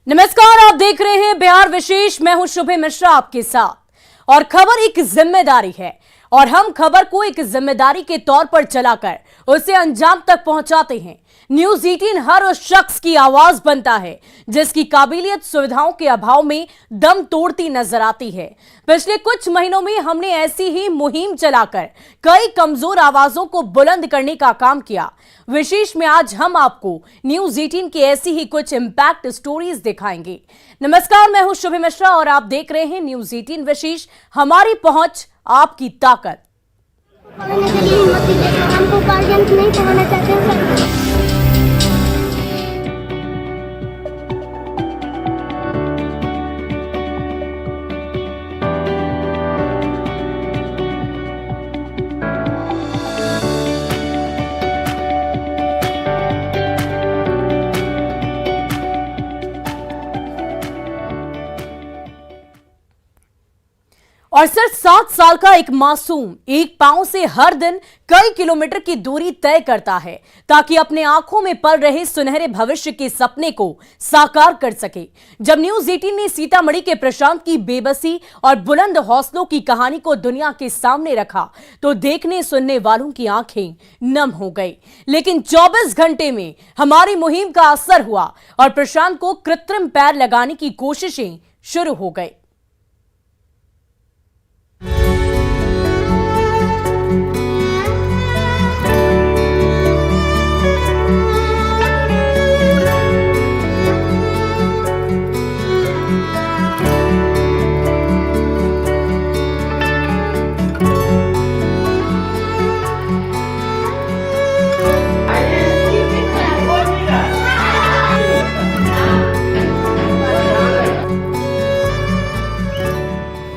नमस्कार, आप देख रहे हैं बिहार विशेष। मैं हूं शुभे मिश्रा आपके साथ। और खबर एक जिम्मेदारी है और हम खबर को एक जिम्मेदारी के तौर पर चलाकर उसे अंजाम तक पहुंचाते हैं। न्यूज 18 हर उस शख्स की आवाज बनता है जिसकी काबिलियत सुविधाओं के अभाव में दम तोड़ती नजर आती है। पिछले कुछ महीनों में हमने ऐसी ही मुहिम चलाकर कई कमजोर आवाजों को बुलंद करने का काम किया। विशेष में आज हम आपको न्यूज 18 की ऐसी ही कुछ इंपैक्ट स्टोरीज दिखाएंगे। नमस्कार, मैं हूं शुभे मिश्रा और आप देख रहे हैं न्यूज 18 विशेष, हमारी पहुंच आपकी ताकत। हमको गार्जियन नहीं पढ़ाना चाहते हैं। और सिर्फ 7 साल का एक मासूम एक पांव से हर दिन कई किलोमीटर की दूरी तय करता है ताकि अपने आंखों में पल रहे सुनहरे भविष्य के सपने को साकार कर सके। जब न्यूज 18 ने सीतामढ़ी के प्रशांत की बेबसी और बुलंद हौसलों की कहानी को दुनिया के सामने रखा तो देखने सुनने वालों की आंखें नम हो गई। लेकिन 24 घंटे में हमारी मुहिम का असर हुआ और प्रशांत को कृत्रिम पैर लगाने की कोशिशें शुरू हो गई।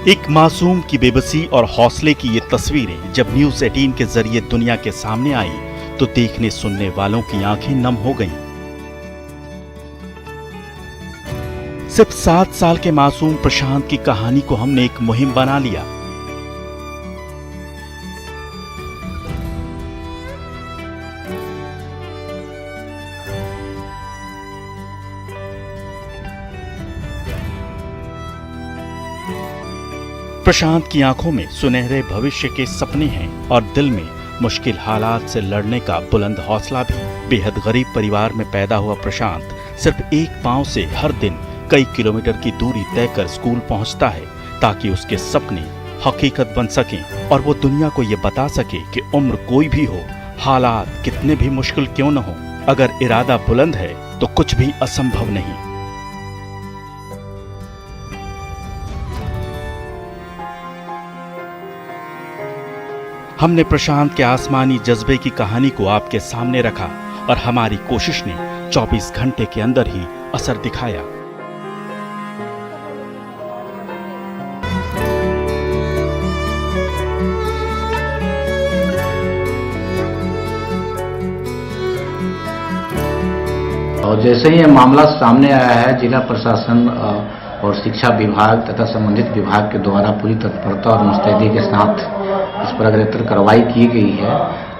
एक मासूम की बेबसी और हौसले की ये तस्वीरें जब न्यूज 18 के जरिए दुनिया के सामने आई तो देखने सुनने वालों की आंखें नम हो गईं। सिर्फ 7 साल के मासूम प्रशांत की कहानी को हमने एक मुहिम बना लिया। प्रशांत की आंखों में सुनहरे भविष्य के सपने हैं और दिल में मुश्किल हालात से लड़ने का बुलंद हौसला भी। बेहद गरीब परिवार में पैदा हुआ प्रशांत सिर्फ एक पांव से हर दिन कई किलोमीटर की दूरी तय कर स्कूल पहुंचता है ताकि उसके सपने हकीकत बन सकें और वो दुनिया को ये बता सके कि उम्र कोई भी हो, हालात कितने भी मुश्किल क्यों न हो, अगर इरादा बुलंद है तो कुछ भी असंभव नहीं। हमने प्रशांत के आसमानी जज्बे की कहानी को आपके सामने रखा और हमारी कोशिश ने 24 घंटे के अंदर ही असर दिखाया। और जैसे ही यह मामला सामने आया है, जिला प्रशासन और शिक्षा विभाग तथा संबंधित विभाग के द्वारा पूरी तत्परता और मुस्तैदी के साथ इस पर अग्रेतर कार्रवाई की गई है।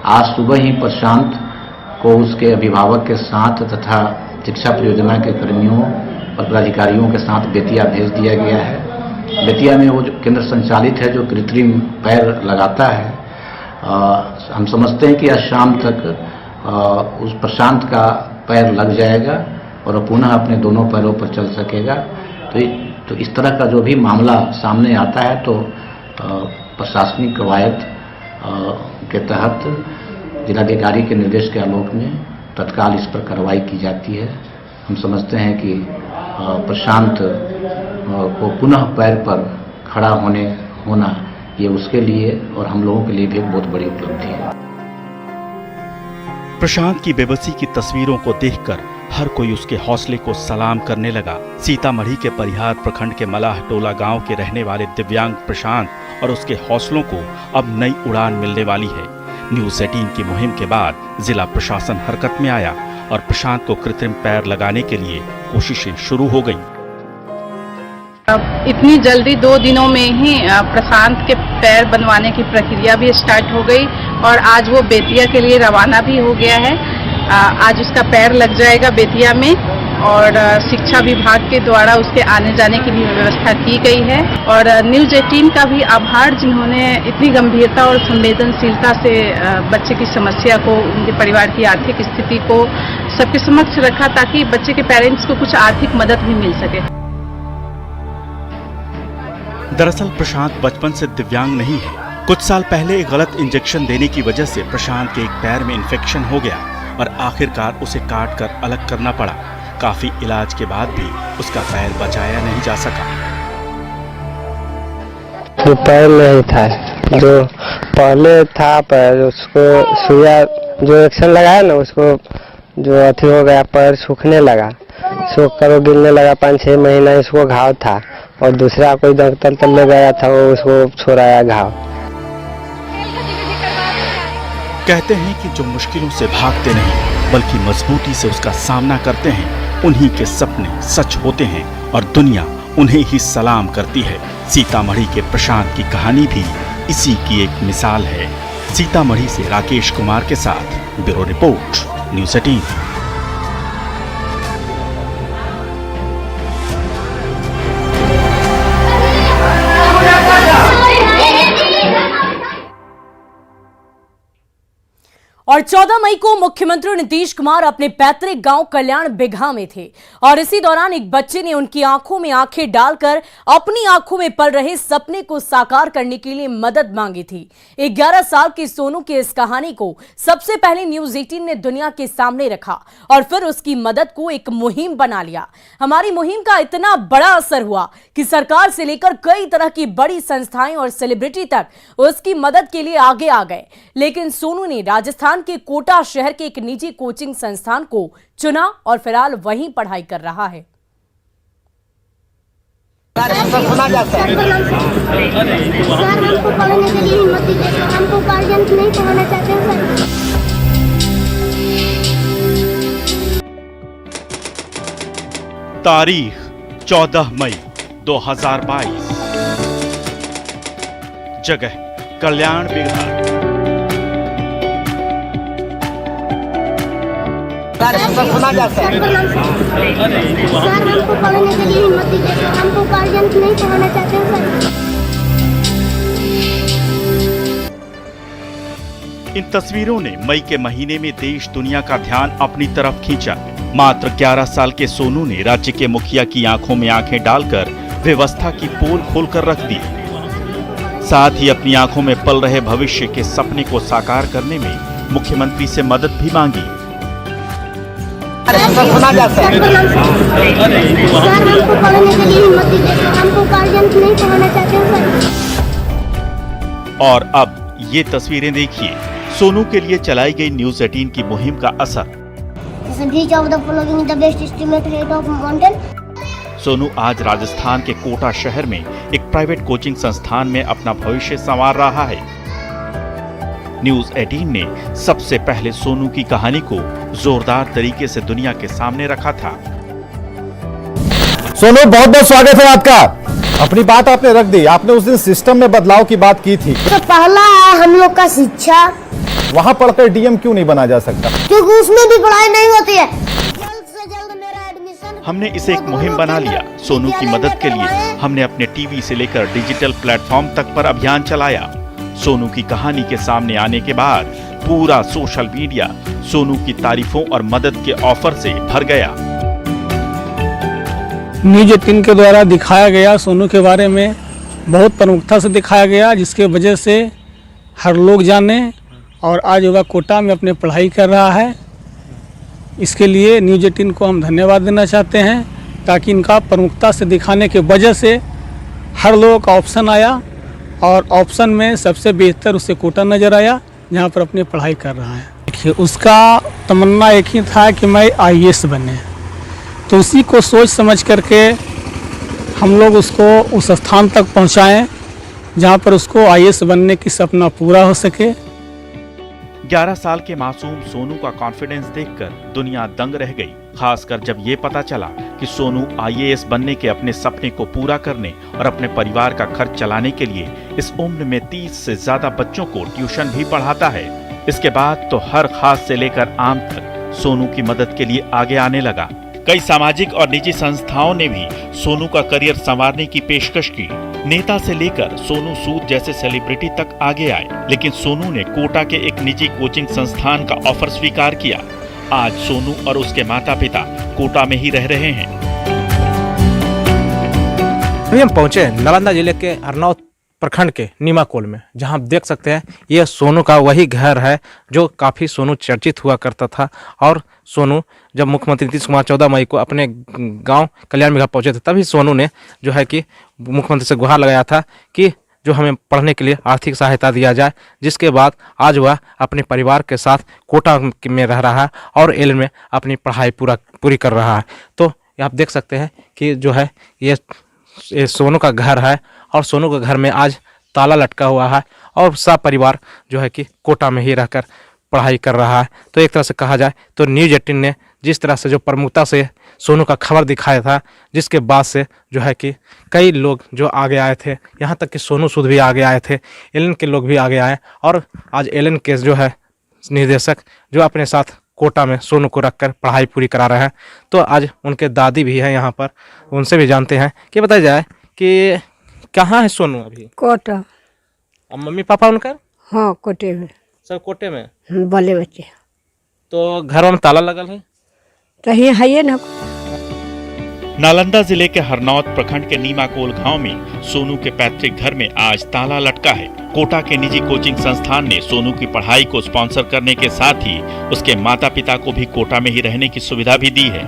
आज सुबह ही प्रशांत को उसके अभिभावक के साथ तथा शिक्षा परियोजना के कर्मियों और पदाधिकारियों के साथ बेतिया भेज दिया गया है। बेतिया में वो जो केंद्र संचालित है, जो कृत्रिम पैर लगाता है, हम समझते हैं कि आज शाम तक उस प्रशांत का पैर लग जाएगा और वो पुनः अपने दोनों पैरों पर चल सकेगा। तो इस तरह का जो भी मामला सामने आता है तो प्रशासनिक कवायद के तहत जिलाधिकारी के निर्देश के आलोक में तत्काल इस पर कार्रवाई की जाती है। हम समझते हैं कि प्रशांत को पुनः पैर पर खड़ा होना ये उसके लिए और हम लोगों के लिए भी एक बहुत बड़ी उपलब्धि है। प्रशांत की बेबसी की तस्वीरों को देखकर हर कोई उसके हौसले को सलाम करने लगा। सीतामढ़ी के परिहार प्रखंड के मलाह टोला गांव के रहने वाले दिव्यांग प्रशांत और उसके हौसलों को अब नई उड़ान मिलने वाली है। न्यूज 18 की मुहिम के बाद जिला प्रशासन हरकत में आया और प्रशांत को कृत्रिम पैर लगाने के लिए कोशिशें शुरू हो गईं। इतनी जल्दी 2 दिनों में ही प्रशांत के पैर बनवाने की प्रक्रिया भी स्टार्ट हो गई और आज वो बेतिया के लिए रवाना भी हो गया है। आज उसका पैर लग जाएगा बेतिया में और शिक्षा विभाग के द्वारा उसके आने जाने की भी व्यवस्था की गई है। और न्यूज 18 का भी आभार, जिन्होंने इतनी गंभीरता और संवेदनशीलता से बच्चे की समस्या को, उनके परिवार की आर्थिक स्थिति को सबके समक्ष रखा, ताकि बच्चे के पेरेंट्स को कुछ आर्थिक मदद भी मिल सके। दरअसल प्रशांत बचपन से दिव्यांग नहीं है। कुछ साल पहले एक गलत इंजेक्शन देने की वजह से प्रशांत के एक पैर में इन्फेक्शन हो गया और आखिरकार उसे काट कर अलग करना पड़ा। काफी इलाज के बाद भी उसका पैर बचाया नहीं जा सका। तो पैर नहीं था, जो पहले था पैर, उसको सुइया जो एक्शन लगाया ना, उसको जो अथी हो गया, पैर सूखने लगा, सूख कर वो गिरने लगा। 5-6 महीना इसको घाव था और दूसरा कोई डॉक्टर ले गया था, वो उसको छोड़ाया घाव। कहते हैं कि जो मुश्किलों से भागते नहीं बल्कि मजबूती से उसका सामना करते हैं, उन्हीं के सपने सच होते हैं और दुनिया उन्हें ही सलाम करती है। सीतामढ़ी के प्रशांत की कहानी भी इसी की एक मिसाल है। सीतामढ़ी से राकेश कुमार के साथ ब्यूरो रिपोर्ट, न्यूज़ 18। और 14 मई को मुख्यमंत्री नीतीश कुमार अपने पैतृक गांव कल्याण बिघा में थे और इसी दौरान एक बच्चे ने उनकी आंखों में आंखें डालकर अपनी आंखों में पल रहे सपने को साकार करने के लिए मदद मांगी थी। 11 साल की सोनू की इस कहानी को सबसे पहले न्यूज़ 18 ने दुनिया के सामने रखा और फिर उसकी मदद को एक मुहिम बना लिया। हमारी मुहिम का इतना बड़ा असर हुआ कि सरकार से लेकर कई तरह की बड़ी संस्थाएं और सेलिब्रिटी तक उसकी मदद के लिए आगे आ गए। लेकिन सोनू ने राजस्थान के कोटा शहर के एक निजी कोचिंग संस्थान को चुना और फिलहाल वहीं पढ़ाई कर रहा है। सर हमको पढ़ने के लिए हिम्मत दीजिए, हमको गार्जियन नहीं पढ़ाना चाहते हैं सर। तारीख 14 मई 2022, जगह कल्याण बिघा। सर हमको पढ़ने के लिए हिम्मत दीजिए, हमको गार्जियन नहीं पढ़ाना चाहते हैं सर। इन तस्वीरों ने मई के महीने में देश दुनिया का ध्यान अपनी तरफ खींचा। मात्र 11 साल के सोनू ने राज्य के मुखिया की आंखों में आंखें डालकर व्यवस्था की पोल खोलकर रख दी। साथ ही अपनी आंखों में पल रहे भविष्य के सपने को साकार करने में मुख्यमंत्री से मदद भी मांगी। सर हमको पढ़ने के लिए हिम्मत दीजिए, हमको गार्जियन नहीं पढ़ाना चाहते हैं सर। और अब ये तस्वीरें देखिए सोनू के लिए चलाई गई न्यूज़ 18 की मुहिम का असर। सोनू आज राजस्थान के कोटा शहर में एक प्राइवेट कोचिंग संस्थान में अपना भविष्य संवार रहा है। न्यूज़ 18 ने सबसे पहले सोनू की कहानी को जोरदार तरीके से दुनिया के सामने रखा था। सोनू, बहुत बहुत स्वागत है आपका। अपनी बात आपने रख दी, आपने उस दिन सिस्टम में बदलाव की बात की थी। तो पहला है हम लोग का शिक्षा। वहाँ पढ़कर डीएम क्यों नहीं बना जा सकता? क्योंकि उसमें भी पढ़ाई नहीं होती है। जल्द से जल्द मेरा एडमिशन। हमने इसे एक मुहिम बना लिया। सोनू की मदद के लिए हमने अपने टीवी से लेकर डिजिटल प्लेटफॉर्म तक पर अभियान चलाया। सोनू की कहानी के सामने आने के बाद पूरा सोशल मीडिया सोनू की तारीफों और मदद के ऑफर से भर गया। न्यूज़ 18 के द्वारा दिखाया गया सोनू के बारे में बहुत प्रमुखता से दिखाया गया, जिसके वजह से हर लोग जाने और आज वह कोटा में अपने पढ़ाई कर रहा है। इसके लिए न्यूज़ 18 को हम धन्यवाद देना चाहते हैं, ताकि इनका प्रमुखता से दिखाने के वजह से हर लोगों का ऑप्शन आया और ऑप्शन में सबसे बेहतर उसे कोटा नज़र आया, जहाँ पर अपनी पढ़ाई कर रहा है। देखिए, उसका तमन्ना एक ही था कि मैं IAS बने, तो उसी को सोच समझ करके हम लोग उसको उस स्थान तक पहुँचाएँ जहाँ पर उसको IAS बनने की सपना पूरा हो सके। 11 साल के मासूम सोनू का कॉन्फिडेंस देखकर दुनिया दंग रह गई, खासकर जब ये पता चला कि सोनू IAS बनने के अपने सपने को पूरा करने और अपने परिवार का खर्च चलाने के लिए इस उम्र में 30 से ज्यादा बच्चों को ट्यूशन भी पढ़ाता है। इसके बाद तो हर खास से लेकर आम तक सोनू की मदद के लिए आगे आने लगा। कई सामाजिक और निजी संस्थाओं ने भी सोनू का करियर संवारने की पेशकश की। नेता से लेकर सोनू सूद जैसे सेलिब्रिटी तक आगे आए, लेकिन सोनू ने कोटा के एक निजी कोचिंग संस्थान का ऑफर स्वीकार किया। आज सोनू और उसके माता पिता कोटा में ही रह रहे हैं। अभी हम पहुंचे नालंदा जिले के हरनौत प्रखंड के नीमाकोल में, जहां आप देख सकते हैं ये सोनू का वही घर है जो काफ़ी सोनू चर्चित हुआ करता था। और सोनू जब मुख्यमंत्री नीतीश कुमार 14 मई को अपने गांव कल्याण में पहुंचे थे, तभी सोनू ने जो है कि मुख्यमंत्री से गुहार लगाया था कि जो हमें पढ़ने के लिए आर्थिक सहायता दिया जाए, जिसके बाद आज वह अपने परिवार के साथ कोटा में रह रहा है और एलन में अपनी पढ़ाई पूरी कर रहा है। तो आप देख सकते हैं कि जो है ये सोनू का घर है और सोनू के घर में आज ताला लटका हुआ है और सब परिवार जो है कि कोटा में ही रहकर पढ़ाई कर रहा है। तो एक तरह से कहा जाए तो न्यूज़ 18 ने जिस तरह से जो प्रमुखता से सोनू का खबर दिखाया था, जिसके बाद से जो है कि कई लोग जो आगे आए थे, यहाँ तक कि सोनू सूद भी आगे आए थे, एलन के लोग भी आगे आए और आज एलन के जो है निदेशक जो अपने साथ कोटा में सोनू को रखकर पढ़ाई पूरी करा रहे हैं। तो आज उनके दादी भी हैं यहाँ पर, उनसे भी जानते हैं कि बताया जाए कि कहाँ है सोनू अभी? कोटा। अब मम्मी पापा उनका? हाँ, कोटे में। सब कोटे में? बले बच्चे। तो घर में ताला लगल है? तो है ना। नालंदा जिले के हरनौत प्रखंड के नीमाकोल गांव में सोनू के पैतृक घर में आज ताला लटका है। कोटा के निजी कोचिंग संस्थान ने सोनू की पढ़ाई को स्पॉन्सर करने के साथ ही उसके माता पिता को भी कोटा में ही रहने की सुविधा भी दी है।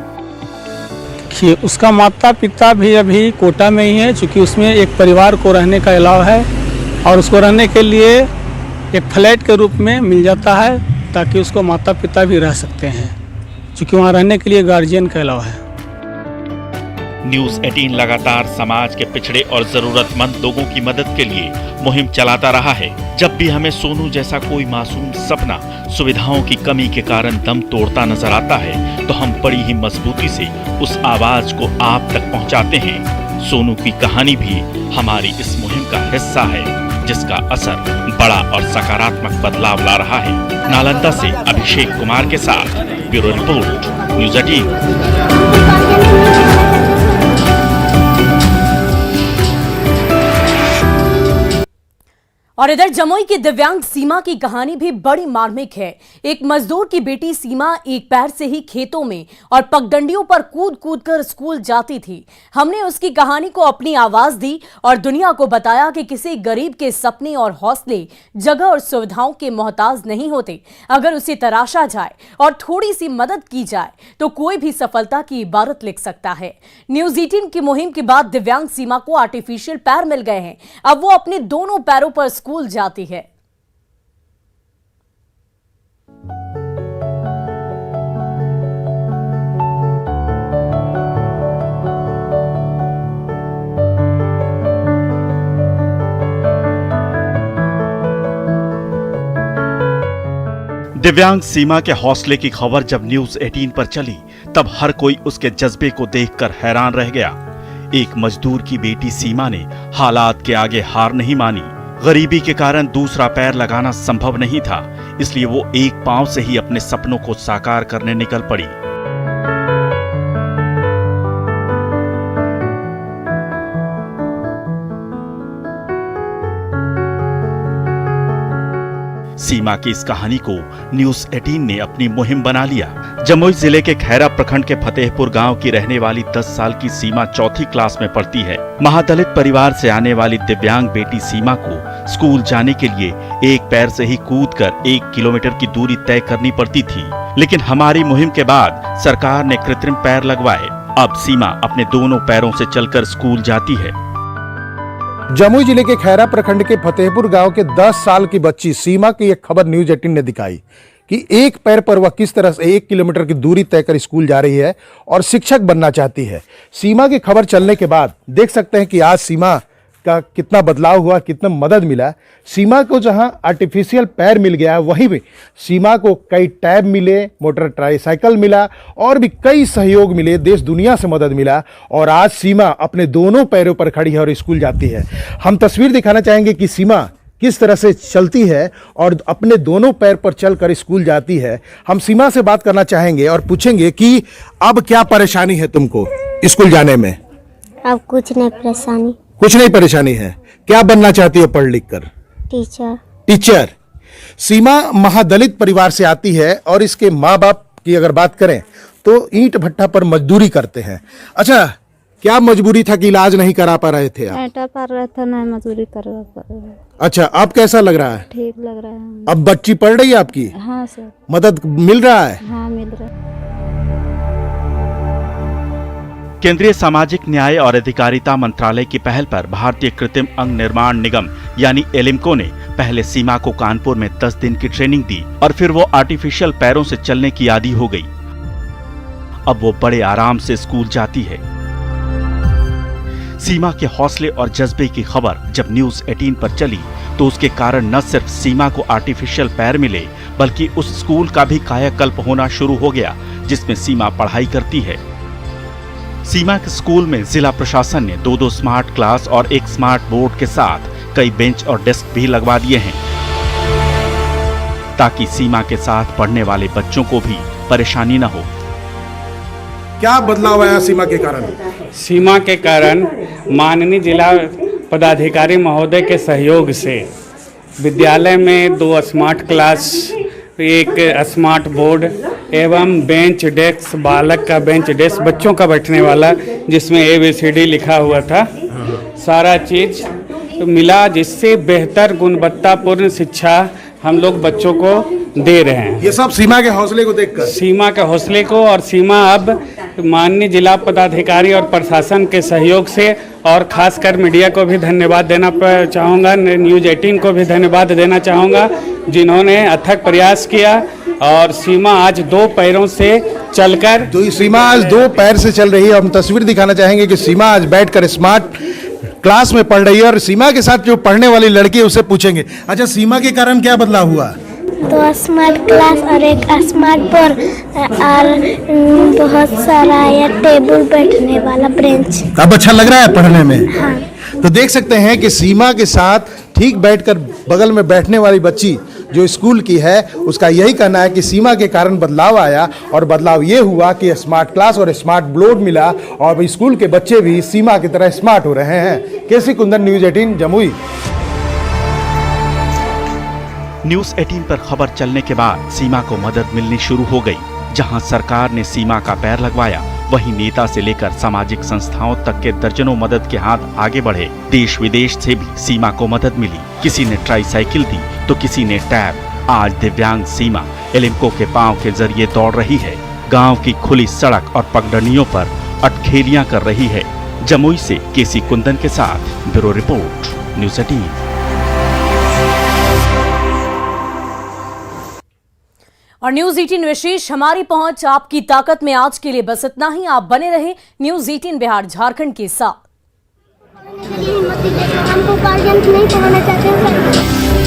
उसका माता पिता भी अभी कोटा में ही है, चूँकि उसमें एक परिवार को रहने का अलाव है और उसको रहने के लिए एक फ्लैट के रूप में मिल जाता है, ताकि उसको माता पिता भी रह सकते हैं, चूँकि वहाँ रहने के लिए गार्जियन का अलाव है। न्यूज़ 18 लगातार समाज के पिछड़े और जरूरतमंद लोगों की मदद के लिए मुहिम चलाता रहा है। जब भी हमें सोनू जैसा कोई मासूम सपना सुविधाओं की कमी के कारण दम तोड़ता नजर आता है, तो हम बड़ी ही मजबूती से उस आवाज को आप तक पहुंचाते हैं। सोनू की कहानी भी हमारी इस मुहिम का हिस्सा है, जिसका असर बड़ा और सकारात्मक बदलाव ला रहा है। नालंदा से अभिषेक कुमार के साथ ब्यूरो रिपोर्ट, न्यूज़ 18। और इधर जमुई की दिव्यांग सीमा की कहानी भी बड़ी मार्मिक है। एक मजदूर की बेटी सीमा एक पैर से ही खेतों में और पगडंडियों पर कूद कूद कर स्कूल जाती थी। हमने उसकी कहानी को अपनी आवाज दी और दुनिया को बताया कि किसी गरीब के सपने और हौसले जगह और सुविधाओं के मोहताज नहीं होते। अगर उसे तराशा जाए और थोड़ी सी मदद की जाए तो कोई भी सफलता की इबारत लिख सकता है। न्यूज़ 18 की मुहिम के बाद दिव्यांग सीमा को आर्टिफिशियल पैर मिल गए हैं। अब वो अपने दोनों पैरों पर स्कूल जाती है। दिव्यांग सीमा के हौसले की खबर जब न्यूज़ 18 पर चली, तब हर कोई उसके जज्बे को देखकर हैरान रह गया। एक मजदूर की बेटी सीमा ने हालात के आगे हार नहीं मानी। गरीबी के कारण दूसरा पैर लगाना संभव नहीं था, इसलिए वो एक पांव से ही अपने सपनों को साकार करने निकल पड़ी। सीमा की इस कहानी को न्यूज़ 18 ने अपनी मुहिम बना लिया। जमुई जिले के खैरा प्रखंड के फतेहपुर गांव की रहने वाली 10 साल की सीमा चौथी क्लास में पढ़ती है। महादलित परिवार से आने वाली दिव्यांग बेटी सीमा को स्कूल जाने के लिए एक पैर से ही कूदकर 1 किलोमीटर की दूरी तय करनी पड़ती थी, लेकिन हमारी मुहिम के बाद सरकार ने कृत्रिम पैर लगवाए। अब सीमा अपने दोनों पैरों से चलकर स्कूल जाती है। जमुई जिले के खैरा प्रखंड के फतेहपुर गांव के 10 साल की बच्ची सीमा की एक खबर न्यूज़ 18 ने दिखाई कि एक पैर पर वह किस तरह से 1 किलोमीटर की दूरी तय कर स्कूल जा रही है और शिक्षक बनना चाहती है। सीमा की खबर चलने के बाद देख सकते हैं कि आज सीमा का कितना बदलाव हुआ, कितना मदद मिला। सीमा को जहां आर्टिफिशियल पैर मिल गया, वहीं भी सीमा को कई टैब मिले, मोटर ट्राईसाइकिल मिला और भी कई सहयोग मिले, देश दुनिया से मदद मिला और आज सीमा अपने दोनों पैरों पर खड़ी है और स्कूल जाती है। हम तस्वीर दिखाना चाहेंगे कि सीमा किस तरह से चलती है और अपने दोनों पैर पर चलकर स्कूल जाती है। हम सीमा से बात करना चाहेंगे और पूछेंगे कि अब क्या परेशानी है तुमको स्कूल जाने में? अब कुछ नहीं परेशानी। कुछ नहीं परेशानी है। क्या बनना चाहती हो पढ़ लिख कर? टीचर। टीचर। सीमा महादलित परिवार से आती है और इसके माँ बाप की अगर बात करें तो ईंट भट्टा पर मजदूरी करते हैं। अच्छा, क्या मजबूरी था कि इलाज नहीं करा पा रहे थे आप? ऐटा पर रहा था ना, मजदूरी कर रहा था। अच्छा, अब कैसा लग रहा है? ठीक लग रहा है। अब बच्ची पढ़ रही है आपकी? हाँ सर। मदद मिल रहा है? हाँ मिल रहा है। केंद्रीय सामाजिक न्याय और अधिकारिता मंत्रालय की पहल पर भारतीय कृत्रिम अंग निर्माण निगम यानी एलिम्को ने पहले सीमा को कानपुर में 10 दिन की ट्रेनिंग दी और फिर वो आर्टिफिशियल पैरों से चलने की आदी हो गई। अब वो बड़े आराम से स्कूल जाती है। सीमा के हौसले और जज्बे की खबर जब न्यूज 18 पर चली तो उसके कारण न सिर्फ सीमा को आर्टिफिशियल पैर मिले बल्कि उस स्कूल का भी कायाकल्प होना शुरू हो गया जिसमें सीमा पढ़ाई करती है। सीमा के स्कूल में जिला प्रशासन ने 2 स्मार्ट क्लास और एक स्मार्ट बोर्ड के साथ कई बेंच और डेस्क भी लगवा दिए हैं ताकि सीमा के साथ पढ़ने वाले बच्चों को भी परेशानी न हो। क्या बदलाव आया सीमा के कारण? सीमा के कारण माननीय जिला पदाधिकारी महोदय के सहयोग से विद्यालय में 2 स्मार्ट क्लास, एक स्मार्ट बोर्ड एवं बेंच डेस्क, बालक का बेंच डेस्क, बच्चों का बैठने वाला जिसमें ABCD लिखा हुआ था, सारा चीज मिला जिससे बेहतर गुणवत्तापूर्ण शिक्षा हम लोग बच्चों को दे रहे हैं। ये सब सीमा के हौसले को देखकर? सीमा के हौसले को, और सीमा अब माननीय जिला पदाधिकारी और प्रशासन के सहयोग से, और खासकर मीडिया को भी धन्यवाद देना चाहूँगा, न्यूज़ 18 को भी धन्यवाद देना चाहूँगा जिन्होंने अथक प्रयास किया और सीमा आज 2 पैरों से चलकर। तो सीमा आज 2 पैर से चल रही है। हम तस्वीर दिखाना चाहेंगे कि सीमा आज बैठकर स्मार्ट क्लास में पढ़ रही है और सीमा के साथ जो पढ़ने वाली लड़की है उससे पूछेंगे। अच्छा, सीमा के कारण क्या बदलाव हुआ? 2 स्मार्ट क्लास और एक स्मार्ट बोर्ड और बहुत सारा या टेबल बैठने वाला बेंच। अब अच्छा लग रहा है पढ़ने में? हाँ। तो देख सकते हैं कि सीमा के साथ ठीक बैठकर बगल में बैठने वाली बच्ची जो स्कूल की है उसका यही कहना है कि सीमा के कारण बदलाव आया और बदलाव ये हुआ कि स्मार्ट क्लास और स्मार्ट बोर्ड मिला और स्कूल के बच्चे भी सीमा की तरह स्मार्ट हो रहे हैं। केसी कुंदन, न्यूज़ 18 जमुई। न्यूज 18 पर खबर चलने के बाद सीमा को मदद मिलनी शुरू हो गई। जहां सरकार ने सीमा का पैर लगवाया वहीं नेता से लेकर सामाजिक संस्थाओं तक के दर्जनों मदद के हाथ आगे बढ़े। देश विदेश से भी सीमा को मदद मिली। किसी ने ट्राईसाइकिल दी तो किसी ने टैब। आज दिव्यांग सीमा एलिम्को के पांव के जरिए दौड़ रही है। गांव की खुली सड़क और पगडंडियों पर अटखेलियां कर रही है। जमुई से केसी कुंदन के साथ ब्यूरो रिपोर्ट, न्यूज़ 18। और न्यूज 18 विशेष हमारी पहुंच आपकी ताकत में आज के लिए बस इतना ही। आप बने रहे न्यूज 18 बिहार झारखंड के साथ। हमको गार्जियन नहीं पढ़ाना चाहते हैं।